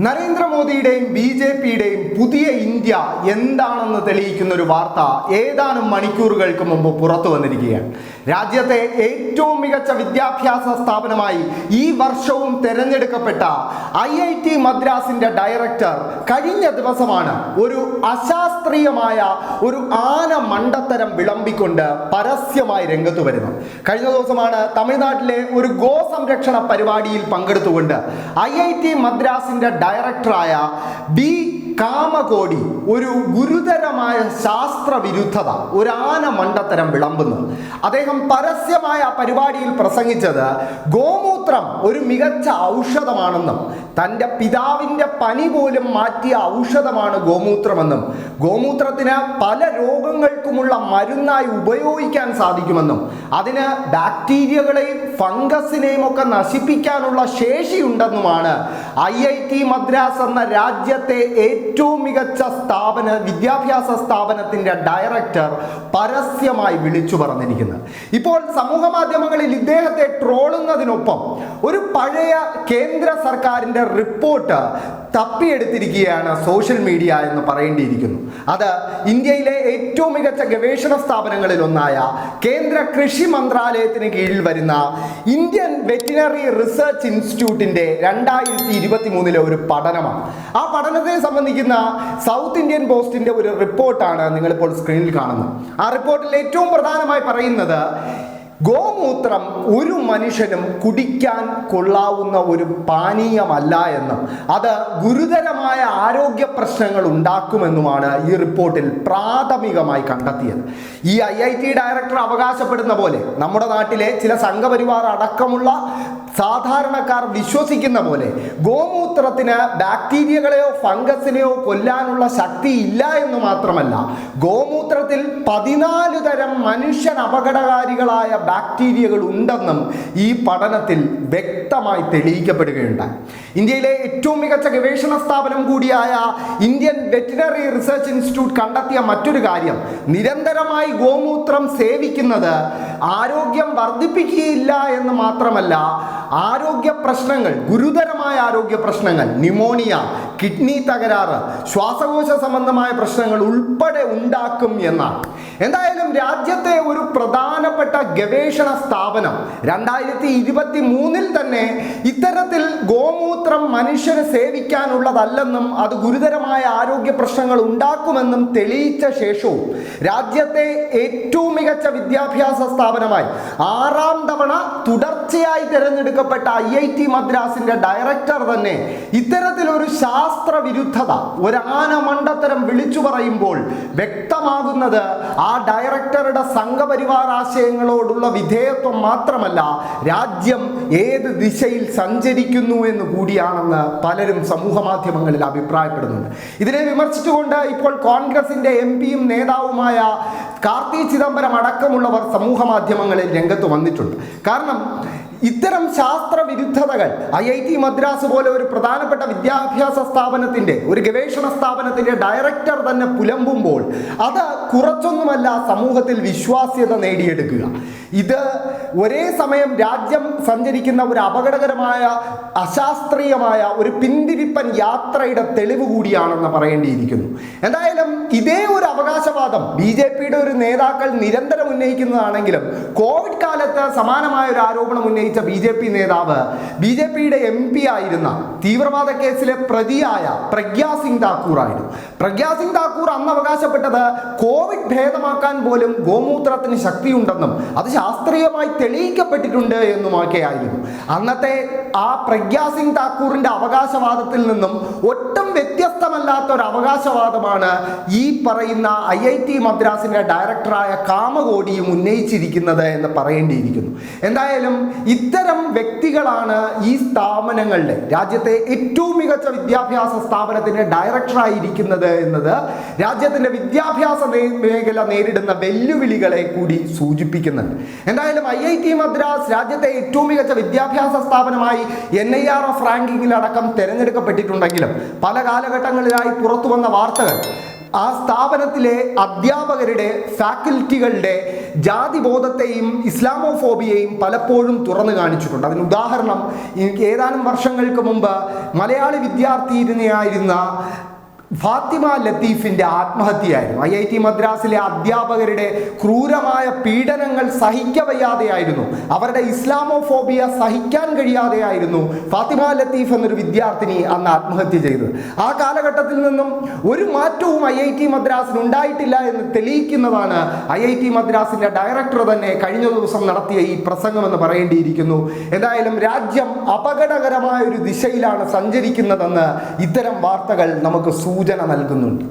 നരേന്ദ്രമോദിയുടെയും ബി.ജെ.പിയുടെയും പുതിയ ഇന്ത്യ എന്താണെന്ന് തെളിയിക്കുന്ന ഒരു വാർത്ത ഏതാനും മണിക്കൂറുകൾക്ക് മുമ്പ് പുറത്തു വന്നിരിക്കുകയാണ്. രാജ്യത്തെ ഏറ്റവും മികച്ച വിദ്യാഭ്യാസ സ്ഥാപനമായി ഈ വർഷവും തെരഞ്ഞെടുക്കപ്പെട്ട IIT മദ്രാസിന്റെ ഡയറക്ടർ കഴിഞ്ഞ ദിവസമാണ് ഒരു അശാസ്ത്രീയമായ ഒരു ആന മണ്ടത്തരം വിളമ്പിക്കൊണ്ട് പരസ്യമായി രംഗത്ത് വരുന്നത്. കഴിഞ്ഞ ദിവസമാണ് തമിഴ്നാട്ടിലെ ഒരു ഗോ സംരക്ഷണ പരിപാടിയിൽ പങ്കെടുത്തുകൊണ്ട് IIT മദ്രാസിന്റെ ഡയറക്ടറായ ബി കാമകോടി ഒരു ഗുരുതരമായ ശാസ്ത്രവിരുദ്ധത ഒരു ആന മണ്ടത്തരം വിളമ്പുന്നു. അദ്ദേഹം പരസ്യമായ പരിപാടിയിൽ പ്രസംഗിച്ചത് ഗോമൂത്രം ഒരു മികച്ച ഔഷധമാണെന്നും തൻ്റെ പിതാവിൻ്റെ പനി പോലും മാറ്റിയ ഔഷധമാണ് ഗോമൂത്രമെന്നും ഗോമൂത്രത്തിന് പല രോഗങ്ങൾക്കുമുള്ള മരുന്നായി ഉപയോഗിക്കാൻ സാധിക്കുമെന്നും അതിന് ബാക്ടീരിയകളെയും ഫംഗസിനെയും ഒക്കെ നശിപ്പിക്കാനുള്ള ശേഷിയുണ്ടെന്നുമാണ് IIT മദ്രാസ് എന്ന രാജ്യത്തെ ഏറ്റവും മികച്ച വിദ്യാഭ്യാസ സ്ഥാപനത്തിന്റെ ഡയറക്ടർ പരസ്യമായി വിളിച്ചു പറഞ്ഞിരിക്കുന്നത്. ഇപ്പോൾ സമൂഹ മാധ്യമങ്ങളിൽ ഇദ്ദേഹത്തെ ട്രോളുന്നതിനൊപ്പം ഒരു പഴയ കേന്ദ്ര സർക്കാരിന്റെ റിപ്പോർട്ട് തപ്പിയെടുത്തിരിക്കുകയാണ് സോഷ്യൽ മീഡിയ എന്ന് പറയേണ്ടിയിരിക്കുന്നു. അത് ഇന്ത്യയിലെ ഏറ്റവും മികച്ച ഗവേഷണ സ്ഥാപനങ്ങളിൽ ഒന്നായ കേന്ദ്ര കൃഷി മന്ത്രാലയത്തിന് കീഴിൽ വരുന്ന ഇന്ത്യൻ വെറ്റിനറി റിസർച്ച് ഇൻസ്റ്റിറ്റ്യൂട്ടിന്റെ 2023 ഒരു പഠനമാണ്. ആ പഠനത്തെ സംബന്ധിക്കുന്ന സൗത്ത് ഇന്ത്യൻ പോസ്റ്റിന്റെ ഒരു റിപ്പോർട്ടാണ് നിങ്ങളിപ്പോൾ സ്ക്രീനിൽ കാണുന്നത്. ആ റിപ്പോർട്ടിൽ ഏറ്റവും പ്രധാനമായി പറയുന്നത് ഗോമൂത്രം ഒരു മനുഷ്യനും കുടിക്കാൻ കൊള്ളാവുന്ന ഒരു പാനീയമല്ല എന്നും അത് ഗുരുതരമായ ആരോഗ്യ പ്രശ്നങ്ങൾ ഉണ്ടാക്കുമെന്നുമാണ് ഈ റിപ്പോർട്ടിൽ പ്രാഥമികമായി കണ്ടെത്തിയത്. ഈ IIT ഡയറക്ടർ അവകാശപ്പെടുന്ന പോലെ നമ്മുടെ നാട്ടിലെ ചില സംഘപരിവാർ അടക്കമുള്ള സാധാരണക്കാർ വിശ്വസിക്കുന്ന പോലെ ഗോമൂത്രത്തിന് ബാക്ടീരിയകളെയോ ഫംഗസിനെയോ കൊല്ലാനുള്ള ശക്തി ഇല്ല എന്ന് മാത്രമല്ല, ഗോമൂത്രത്തിൽ 14 തരം മനുഷ്യൻ അപകടകാരികളായ ബാക്ടീരിയകൾ ഉണ്ടെന്നും ഈ പഠനത്തിൽ വ്യക്തമായി തെളിയിക്കപ്പെടുകയുണ്ടായി. ഇന്ത്യയിലെ ഏറ്റവും മികച്ച ഗവേഷണ സ്ഥാപനം കൂടിയായ ഇന്ത്യൻ വെറ്റിനറി റിസർച്ച് ഇൻസ്റ്റിറ്റ്യൂട്ട് കണ്ടെത്തിയ മറ്റൊരു കാര്യം, നിരന്തരമായി ഗോമൂത്രം സേവിക്കുന്നത് ആരോഗ്യം വർദ്ധിപ്പിക്കുകയില്ല എന്ന് മാത്രമല്ല, ആരോഗ്യ പ്രശ്നങ്ങൾ, ഗുരുതരമായ ആരോഗ്യ പ്രശ്നങ്ങൾ, ന്യൂമോണിയ, കിഡ്നി തകരാറ്, ശ്വാസകോശ സംബന്ധമായ പ്രശ്നങ്ങൾ ഉൾപ്പെടെ ഉണ്ടാക്കും എന്നാണ്. എന്തായാലും രാജ്യത്തെ ഒരു പ്രധാനപ്പെട്ട ഗവേഷണ സ്ഥാപനം 2023 തന്നെ ഇത്തരത്തിൽ ഗോമൂത്രം മനുഷ്യന് സേവിക്കാനുള്ളതല്ലെന്നും അത് ഗുരുതരമായ ആരോഗ്യ പ്രശ്നങ്ങൾ ഉണ്ടാക്കുമെന്നും തെളിയിച്ച ശേഷവും രാജ്യത്തെ ഏറ്റവും മികച്ച വിദ്യാഭ്യാസ സ്ഥാപനമായി 6ാം തവണ തുടർച്ചയായി തിരഞ്ഞെടുക്കപ്പെട്ട IIT മദ്രാസിന്റെ ഡയറക്ടർ തന്നെ ഇത്തരത്തിലൊരു ശാസ്ത്രവിരുദ്ധത, ഒരു ആന മണ്ടത്തരം വിളിച്ചു പറയുമ്പോൾ വ്യക്തമാകുന്നത് ആ ഡയറക്ടറുടെ സംഘപരിവാർ ആശയങ്ങളോടുള്ള വിധേയത്വം മാത്രമല്ല, രാജ്യം ഏത് ദിശയിൽ സഞ്ചരിക്കുന്നു എന്ന് കൂടിയാണെന്ന് പലരും സമൂഹ മാധ്യമങ്ങളിൽ അഭിപ്രായപ്പെടുന്നുണ്ട്. ഇതിനെ വിമർശിച്ചുകൊണ്ട് ഇപ്പോൾ കോൺഗ്രസിന്റെ MPയും നേതാവുമായ കാർത്തി ചിദംബരം അടക്കമുള്ളവർ സമൂഹ മാധ്യമങ്ങളിൽ രംഗത്ത് വന്നിട്ടുണ്ട്. കാരണം ഇത്തരം ശാസ്ത്രവിരുദ്ധതകൾ IIT മദ്രാസ് പോലെ ഒരു പ്രധാനപ്പെട്ട വിദ്യാഭ്യാസ സ്ഥാപനത്തിന്റെ, ഒരു ഗവേഷണ സ്ഥാപനത്തിന്റെ ഡയറക്ടർ തന്നെ പുലമ്പുമ്പോൾ അത് കുറച്ചൊന്നുമല്ല സമൂഹത്തിൽ വിശ്വാസ്യത നേടിയെടുക്കുക. ഇത് ഒരേ സമയം രാജ്യം സഞ്ചരിക്കുന്ന ഒരു അപകടകരമായ അശാസ്ത്രീയമായ ഒരു പിന്തിരിപ്പൻ യാത്രയുടെ തെളിവ് കൂടിയാണെന്ന് പറയേണ്ടിയിരിക്കുന്നു. എന്തായാലും ഇതേ ഒരു അവകാശവാദം BJPയുടെ ഒരു നേതാക്കൾ നിരന്തരം ഉന്നയിക്കുന്നതാണെങ്കിലും കോവിഡ് കാലത്ത് സമാനമായ ഒരു ആരോപണം ഉന്നയിച്ച BJP നേതാവ് BJPയുടെ MP ആയിരുന്ന തീവ്രവാദ കേസിലെ പ്രതിയായ പ്രഗ്യാ സിംഗ് താക്കൂർ ആയിരുന്നു. പ്രഗ്യാ സിംഗ് താക്കൂർ അന്ന് അവകാശപ്പെട്ടത് കോവിഡ് ഭേദമാക്കാൻ പോലും ഗോമൂത്രത്തിന് ശക്തിയുണ്ടെന്നും അത് ശാസ്ത്രീയമായി തെളിയിക്കപ്പെട്ടിട്ടുണ്ട് എന്നുമൊക്കെ ആയിരുന്നു. അന്നത്തെ ആ പ്രഗ്യാ സിംഗ് താക്കൂറിന്റെ അവകാശവാദത്തിൽ നിന്നും ഒട്ടും വ്യത്യസ്തമല്ലാത്ത ഒരു അവകാശവാദമാണ് ഈ പറയുന്ന IIT മദ്രാസിന്റെ ഡയറക്ടറായ കാമകോടിയും ഉന്നയിച്ചിരിക്കുന്നത് എന്ന് പറയേണ്ടിയിരിക്കുന്നു. എന്തായാലും ഇത്തരം വ്യക്തികളാണ് ഈ സ്ഥാപനങ്ങളുടെ, രാജ്യത്തെ ഏറ്റവും മികച്ച വിദ്യാഭ്യാസ സ്ഥാപനത്തിന്റെ ഡയറക്ടറായിരിക്കുന്നത് എന്നത് രാജ്യത്തിന്റെ വിദ്യാഭ്യാസ മേഖല നേരിടുന്ന വെല്ലുവിളികളെ കൂടി സൂചിപ്പിക്കുന്നുണ്ട്. എന്തായാലും IIT മദ്രാസ് രാജ്യത്തെ ഏറ്റവും മികച്ച വിദ്യാഭ്യാസ സ്ഥാപനമായി NIRF റാങ്കിങ്ങിലടക്കം തിരഞ്ഞെടുക്കപ്പെട്ടിട്ടുണ്ടെങ്കിലും പല കാലഘട്ടങ്ങളിലായി പുറത്തു വന്ന വാർത്തകൾ ആ സ്ഥാപനത്തിലെ അധ്യാപകരുടെ ഫാക്കൽറ്റികളുടെ ജാതിബോധത്തെയും ഇസ്ലാമോഫോബിയയും പലപ്പോഴും തുറന്നു കാണിച്ചിട്ടുണ്ട്. അതിന് ഉദാഹരണം, ഏതാനും വർഷങ്ങൾക്ക് മുമ്പ് മലയാളി വിദ്യാർത്ഥിനിയായിരുന്ന ഫാത്തിമ ലത്തീഫിൻ്റെ ആത്മഹത്യയായിരുന്നു. IIT മദ്രാസിലെ അധ്യാപകരുടെ ക്രൂരമായ പീഡനങ്ങൾ സഹിക്കവയ്യാതെയായിരുന്നു, അവരുടെ ഇസ്ലാമോഫോബിയ സഹിക്കാൻ കഴിയാതെയായിരുന്നു ഫാത്തിമ ലത്തീഫ് എന്നൊരു വിദ്യാർത്ഥിനി അന്ന് ആത്മഹത്യ ചെയ്തത്. ആ കാലഘട്ടത്തിൽ നിന്നും ഒരു മാറ്റവും IIT മദ്രാസിന് ഉണ്ടായിട്ടില്ല എന്ന് തെളിയിക്കുന്നതാണ് IIT മദ്രാസിൻ്റെ ഡയറക്ടർ തന്നെ കഴിഞ്ഞ ദിവസം നടത്തിയ ഈ പ്രസംഗമെന്ന് പറയേണ്ടിയിരിക്കുന്നു. എന്തായാലും രാജ്യം അപകടകരമായ ഒരു ദിശയിലാണ് സഞ്ചരിക്കുന്നതെന്ന് ഇത്തരം വാർത്തകൾ നമുക്ക് സൂചന നൽകുന്നുണ്ട്.